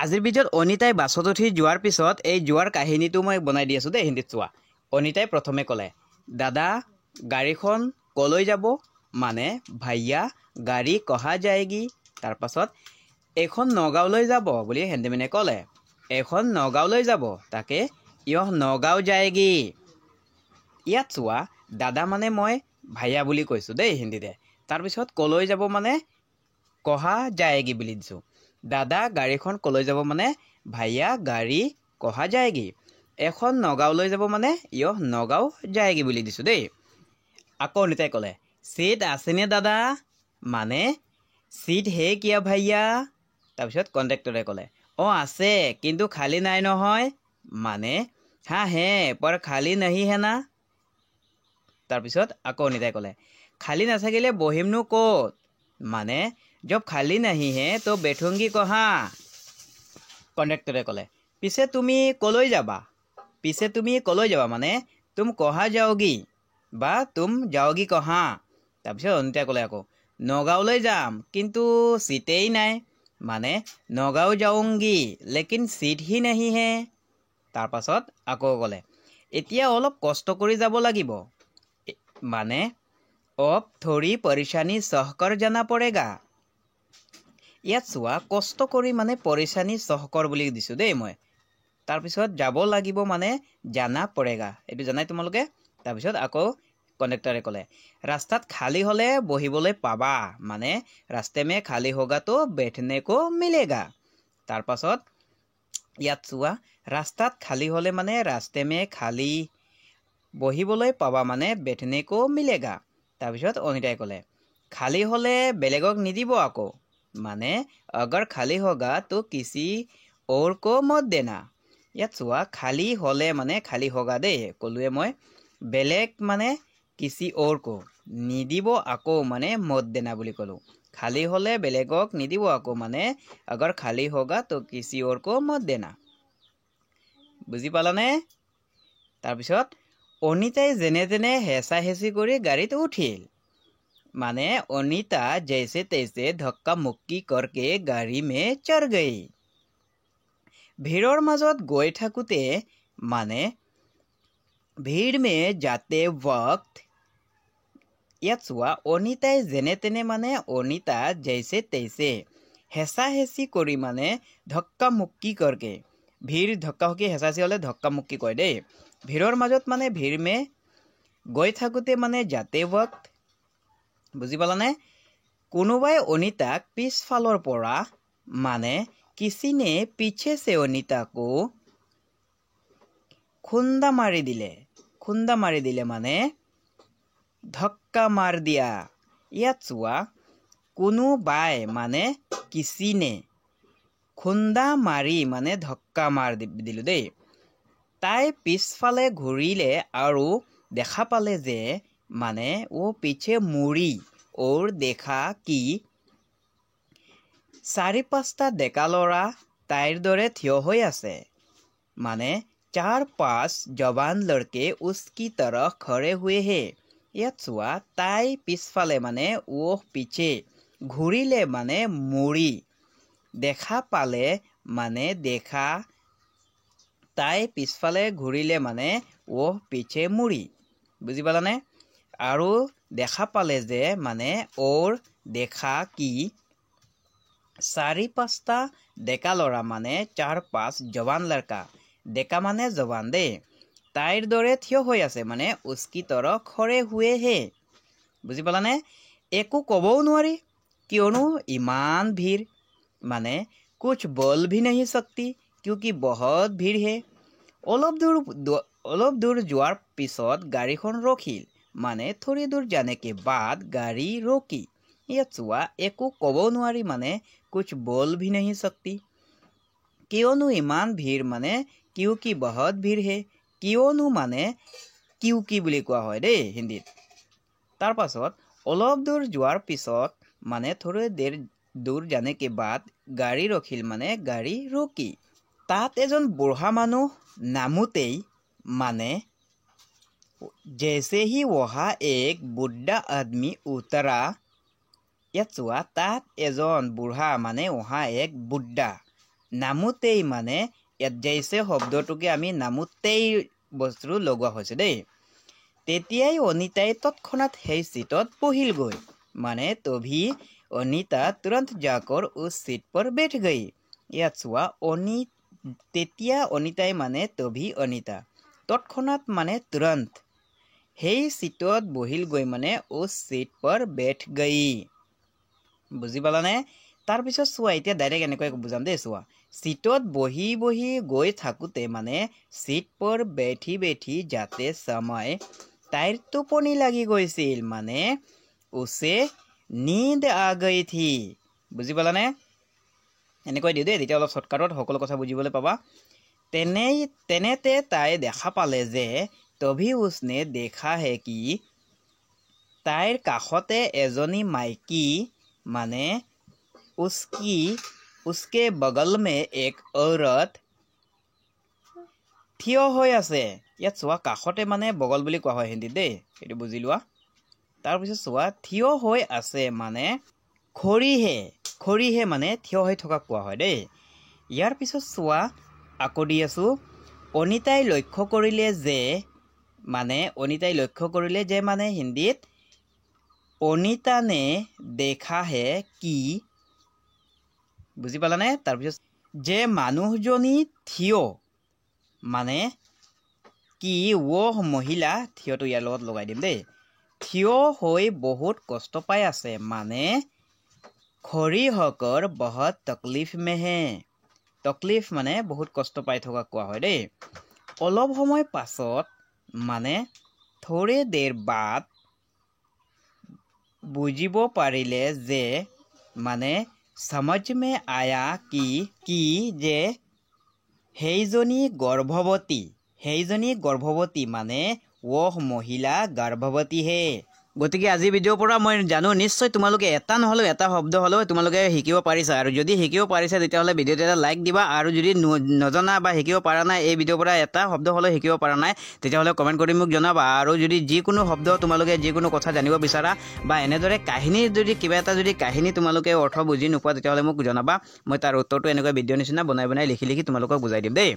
আজিৰ ভিডিঅ'ত অনিতাই বাছত উঠি যোৱাৰ পিছত এই যোৱাৰ কাহিনীটো মই বনাই দি আছোঁ দেই হিন্দীত চোৱা। অনিতাই প্ৰথমে ক'লে, দাদা গাড়ীখন কলৈ যাব? মানে ভাইয়া গাড়ী কহা যায়গি। তাৰপাছত এইখন নগাঁৱলৈ যাব বুলি হেণ্ডিমেনে ক'লে। এইখন নগাঁৱলৈ যাব, তাকে ইয়হ নগাঁও যায়গি। ইয়াত চোৱা, দাদা মানে মই ভাইয়া বুলি কৈছোঁ দেই হিন্দীতে। তাৰপিছত কলৈ যাব মানে কহা যায়গি বুলি দিছোঁ। দাদা গাড়ীখন কলৈ যাব মানে ভাইয়া গাড়ী কহা যায়গি। এখন নগাঁৱলৈ যাব মানে ইয়হ নগাঁও যায়গি বুলি দিছোঁ দেই। আকৌ অনিতাই ক'লে, চিট আছেনে দাদা? মানে চিট হে কিয়া ভাইয়া? তাৰপিছত কণ্ডাক্টৰে ক'লে, অঁ আছে কিন্তু খালী নাই নহয়। মানে হা হে পৰ খালী নাহি হে না। তাৰপিছত আকৌ অনিতাই ক'লে, খালী নাথাকিলে বহিমনো ক'ত? মানে জব খালী নাহি হে তো বেঠুংগি কহা। কণ্ডাক্টৰে ক'লে, পিছে তুমি কলৈ যাবা? পিছে তুমি কলৈ যাবা মানে তুম কহা যাওগি বা তুম যাওগি কহা। তাৰপিছত অনিতাই ক'লে আকৌ, নগাঁৱলৈ যাম কিন্তু চিটেই নাই। মানে নগাঁও যাওঁগি লেকিন চিট হি নাহি হে। তাৰপাছত আকৌ ক'লে, এতিয়া অলপ কষ্ট কৰি যাব লাগিব। মানে অব থোड़ी পৰেশানী सहकर जाना पड़ेगा। ইয়াত চোৱা, কষ্ট কৰি মানে পৰেশানী सहकर বুলি দিছোঁ দেই মই। তাৰপিছত যাব লাগিব মানে জানা পড়েগা, এইটো জানাই তোমালোকে। তাৰপিছত আকৌ কণ্ডাক্টৰে ক'লে, ৰাস্তাত খালী হ'লে বহিবলৈ পাবা। মানে ৰাস্তে মে খালী হোগা তো বেঠনে কো মিলেগা। তাৰপাছত ইয়াত চোৱা, ৰাস্তাত খালী হ'লে মানে ৰাস্তে মে খালী বহিবলৈ পাবা মানে বেঠনে কো মিলেগা। তাৰপিছত অনিতাই ক'লে, খালী হ'লে বেলেগক নিদিব আকৌ। মানে अगर खाली होगा तो किसी और को मत देना। ইয়াত চোৱা, খালী হ'লে মানে খালী হোগা দেই ক'লোৱে মই। বেলেগ মানে কিছি और को নিদিব আকৌ মানে মত দেনা বুলি ক'লোঁ। খালী হ'লে বেলেগক নিদিব আকৌ মানে अगर खाली होगा तो किसी और को मत देना। বুজি পালানে? তাৰপিছত অনিতাই যেনে তেনে হেঁচা হেঁচি কৰি গাড়ীত উঠিল। माने अनीता जैसे तैसे धक्का मुक्की करके गाड़ी में चढ़ गई। ভিৰৰ মাজত গৈ থাকোঁতে মানে ভিৰ মে যাতে वक्त। ইয়াত চোৱা, অনিতাই যেনে তেনে মানে অনিতা জৈছে তৈছে হেঁচা হেঁচি কৰি মানে ধক্কা মুক্কি কৰকে। ভিৰ ধক্কা মুক্কি হেঁচা হেঁচি হ'লে ধক্কা মুক্কি কয় দেই। ভিৰৰ মাজত মানে ভিৰ মে গৈ থাকোঁতে মানে যাতে वक्त। বুজি পালানে? কোনোবাই অনিতাক পিছফালৰ পৰা মানে किसी ने पीछे से अनीता को खुंदा मारी दिले। खुंदा मारी दिले মানে ধক্কা মাৰ দিয়া। ইয়াত চোৱা, কোনোবাই মানে किसी ने খুন্দা মাৰি মানে ধক্কা মাৰ দিলোঁ দেই। তাই পিছফালে ঘূৰিলে আৰু দেখা পালে যে মানে ও পিছে মুড়ি और দেখা কি চাৰি পাঁচটা ডেকা ল'ৰা তাইৰ দৰে থিয় হৈ আছে। মানে 4-5 জৱান লড়কে উছকি তৰফ খৰে হুৱে হে। ইয়াত চোৱা, তাই পিছফালে মানে ও পিছে ঘূৰিলে মানে মুড়ি, দেখা পালে মানে দেখা, তাই পিছফালে ঘূৰিলে মানে ও পিছে মুড়ি। বুজি পালানে? আৰু দেখা পালে যে মানে ওৰ দেখা কি 4-5টা ডেকা ল'ৰা মানে 4-5 জৱান লড়কা। ডেকা মানে জৱান দেই। তাইৰ দৰে থিয় হৈ আছে মানে উচকি তৰফ খৰে হুৱে হে। বুজি পালানে? একো ক'বও নোৱাৰি কিয়নো ইমান ভিৰ। মানে कुछ बोल भी नहीं सकती क्योंकि बहुत भीड़ है। অলপ দূৰ যোৱাৰ পিছত গাড়ীখন ৰখিল। মানে थोड़ी दूर जाने के बाद गाड़ी रोकी। ইয়াত চোৱা, একো ক'বও নোৱাৰি মানে कुछ बोल भी नहीं सकती। কিয়নো ইমান ভিৰ মানে क्योंकि बहुत भीड़ है। কিয়নো মানে क्योंकि বুলি কোৱা হয় দেই হিন্দীত। তাৰ পাছত অলপ দূৰ যোৱাৰ পিছত মানে थोड़ी देर दूर जाने के बाद गाड़ी रखिल মানে गाड़ी रोकी। তাত এজন বুঢ়া মানুহ নামোতেই মানে जैसे ही वहाँ एक बुढ़ा आदमी उतरा। ইয়াত চোৱা, তাত এজন বুঢ়া মানে वहाँ एक बुढ़ा নামোতেই মানে ইয়াত যাইছে শব্দটোকে আমি নামোতেই বস্তু লগোৱা হৈছে দেই তেতিয়াই অনিতাই তৎক্ষণাত সেই চিটত বহিলগৈ মানে তভি অনিতা तुरंत जाकर उस सीट पर बैठ गई ইয়াত চোৱা তেতিয়া অনিতাই মানে তভি অনিতা তৎক্ষণাত মানে तुरंत সেই চিটত বহিলগৈ মানে उस सीट पर बैठ गई বুজি পালানে তাৰপিছত চোৱা এতিয়া ডাইৰেক্ট এনেকৈ বুজাম দেই চোৱা सीटत बही बही गई थाकुते माने सीट पर बैठी बैठी जाते समय ताइर टोपनी लगी गईसिल माने उसे नींद आ गई थी बुझी पालाने এনেকৈ দিও দেই তেতিয়া অলপ শৰ্টকাটত সকলো কথা বুজিবলৈ পাবা তেনেতে তাই দেখা পালে যে তভি उसने देखा है कि তাইৰ কাষতে এজনী মাইকী মানে उसके बगल में एक औरत থিয় হৈ আছে ইয়াত চোৱা কাষতে মানে বগল বুলি কোৱা হয় হিন্দীত দেই এটো বুজি লোৱা তাৰ পিছত চোৱা থিয় হৈ আছে মানে খৰিহে মানে থিয় হৈ থকা কোৱা হয় দেই ইয়াৰ পিছত চোৱা আকৌ দি আছো অনিতাই লক্ষ্য কৰিলে যে মানে হিন্দীত অনিতা ने देखा है कि বুজি পালানে তাৰপিছত যে মানুহজনী থিয় মানে কি वो মহিলা থিয়টো ইয়াৰ লগত লগাই দিম দেই থিয় হৈ বহুত কষ্ট পাই আছে মানে খৰি হকৰ বহুত তকলিফ में है তকলিফ মানে বহুত কষ্ট পাই থকা কোৱা হয় দেই অলপ সময় পাছত মানে थोड़े देर बाद বুজিব পাৰিলে যে মানে समझ में आया कि जे हेजनी गर्भवती माने वो महिला गर्भवती है গতিকে আজি ভিডিঅ'ৰ পৰা মই জানো নিশ্চয় তোমালোকে এটা নহলেও এটা শব্দ হলেও তোমালোকে শিকিব পাৰিছা আৰু যদি শিকিব পাৰিছা তেতিয়াহলে ভিডিঅ'টো এটা লাইক দিবা আৰু যদি নজনা বা শিকিব পৰা নাই এই ভিডিঅ'ৰ পৰা এটা শব্দ হলেও শিকিব পৰা নাই তেতিয়াহলে কমেন্ট কৰি মোক জনাবা আৰু যদি যিকোনো শব্দ তোমালোকে যিকোনো কথা জানিব বিচাৰা বা এনেদৰে কাহিনী যদি কিবা এটা যদি কাহিনী তোমালোকে অৰ্থ বুজি নোপোৱা তেতিয়াহলে মোক জনাবা মই তাৰ উত্তৰটো এনেকৈ ভিডিঅ' নিচিনা বনাই লিখি তোমালোকক বুজাই দিম দেই